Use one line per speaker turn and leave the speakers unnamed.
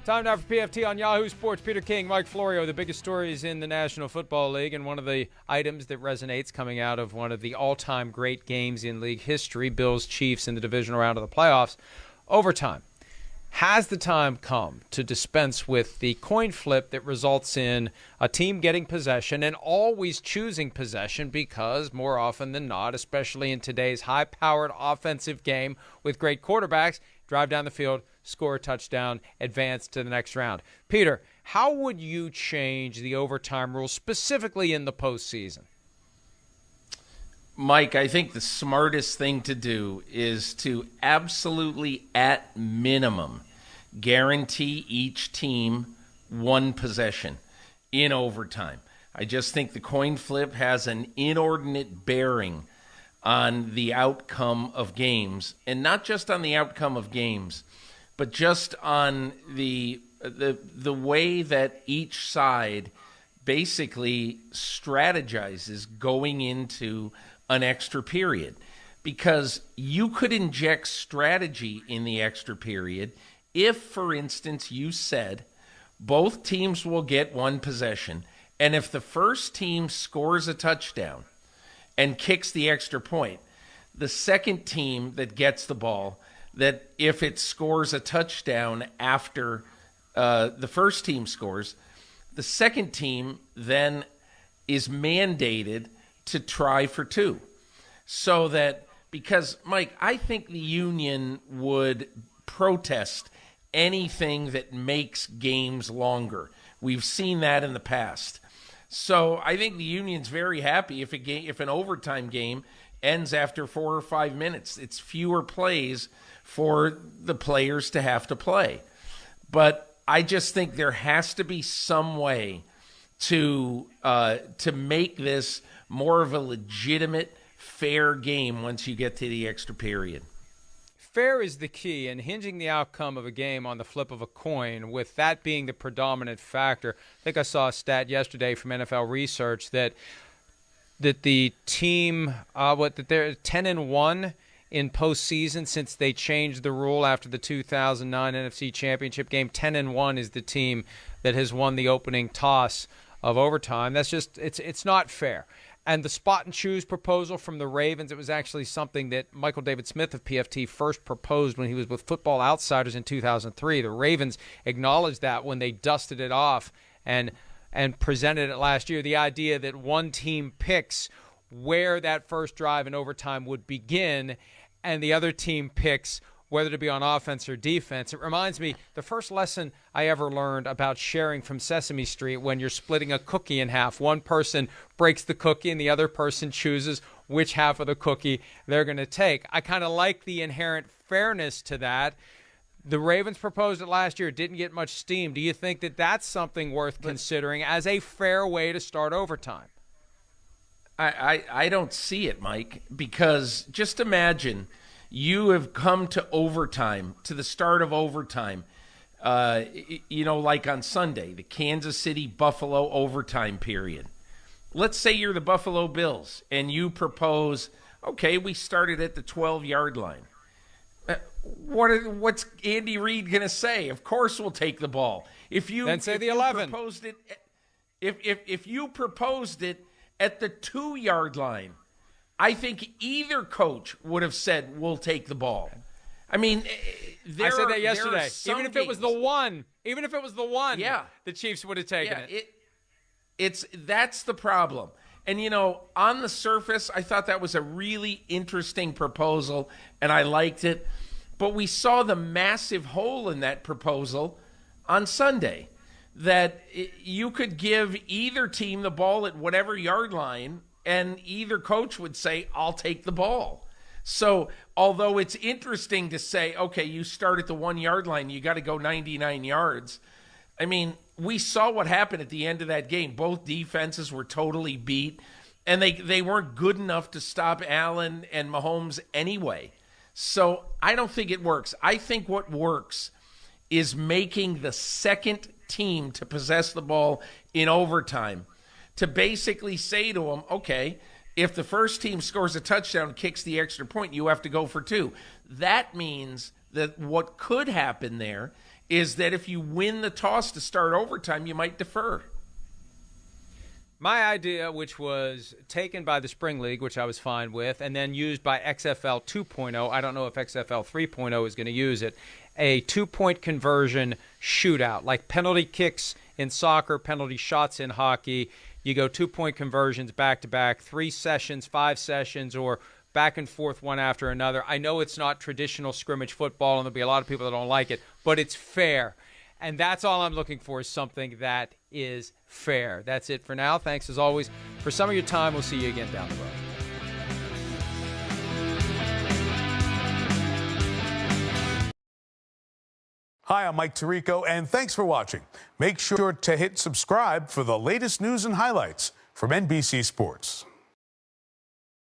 Time now for PFT on Yahoo Sports. Peter King, Mike Florio, the biggest stories in the National Football League, and one of the items that resonates coming out of one of the all-time great games in league history, Bills-Chiefs in the divisional round of the playoffs, overtime. Has the time come to dispense with the coin flip that results in a team getting possession and always choosing possession because more often than not, especially in today's high-powered offensive game with great quarterbacks, drive down the field, score a touchdown, advance to the next round. Peter, how would you change the overtime rule specifically in the postseason?
Mike, I think the smartest thing to do is to absolutely, at minimum, guarantee each team one possession in overtime. I just think the coin flip has an inordinate bearing on the outcome of games, and not just on the outcome of games, but just on the way that each side basically strategizes going into an extra period. Because you could inject strategy in the extra period if, for instance, you said both teams will get one possession, and if the first team scores a touchdown and kicks the extra point, the second team that gets the ball, that if it scores a touchdown after the first team scores, the second team then is mandated to try for two. So that, because, Mike, I think the union would protest anything that makes games longer. We've seen that in the past. So I think the union's very happy if an overtime game ends after 4 or 5 minutes. It's fewer plays for the players to have to play. But I just think there has to be some way to make this more of a legitimate, fair game once you get to the extra period.
Fair is the key, and hinging the outcome of a game on the flip of a coin, with that being the predominant factor. I think I saw a stat yesterday from NFL Research that the team, that they're 10-1 in postseason since they changed the rule after the 2009 NFC Championship game. 10-1 is the team that has won the opening toss of overtime. That's just it's not fair. And the spot and choose proposal from the Ravens, it was actually something that Michael David Smith of PFT first proposed when he was with Football Outsiders in 2003. The Ravens acknowledged that when they dusted it off and presented it last year, the idea that one team picks where that first drive in overtime would begin and the other team picks whether to be on offense or defense. It reminds me, the first lesson I ever learned about sharing from Sesame Street, when you're splitting a cookie in half. One person breaks the cookie and the other person chooses which half of the cookie they're going to take. I kind of like the inherent fairness to that. The Ravens proposed it last year. It didn't get much steam. Do you think that that's something worth considering as a fair way to start overtime?
I don't see it, Mike, because just imagine you have come to overtime, to the start of overtime, like on Sunday, the Kansas City-Buffalo overtime period. Let's say you're the Buffalo Bills, and you propose, okay, we started at the 12-yard line. What's Andy Reid going to say? Of course we'll take the ball.
Then say the 11.
If you proposed it at the 2-yard line, I think either coach would have said, we'll take the ball. I mean,
I said that yesterday. Even if it was the one,
yeah,
the Chiefs would have taken it.
That's the problem. And, on the surface, I thought that was a really interesting proposal, and I liked it. But we saw the massive hole in that proposal on Sunday, that you could give either team the ball at whatever yard line, and either coach would say, I'll take the ball. So although it's interesting to say, okay, you start at the 1-yard line, you got to go 99 yards. I mean, we saw what happened at the end of that game. Both defenses were totally beat, and they weren't good enough to stop Allen and Mahomes anyway. So I don't think it works. I think what works is making the second team to possess the ball in overtime, to basically say to them, okay, if the first team scores a touchdown, kicks the extra point, you have to go for two. That means that what could happen there is that if you win the toss to start overtime, you might defer.
My idea, which was taken by the Spring League, which I was fine with, and then used by XFL 2.0, I don't know if XFL 3.0 is going to use it, a 2-point conversion shootout, like penalty kicks in soccer, penalty shots in hockey. You go 2-point conversions back-to-back, 3 sessions, 5 sessions, or back and forth one after another. I know it's not traditional scrimmage football, and there'll be a lot of people that don't like it, but it's fair. And that's all I'm looking for, is something that is fair. That's it for now. Thanks, as always, for some of your time. We'll see you again down the road.
Hi, I'm Mike Tirico, and thanks for watching. Make sure to hit subscribe for the latest news and highlights from NBC Sports.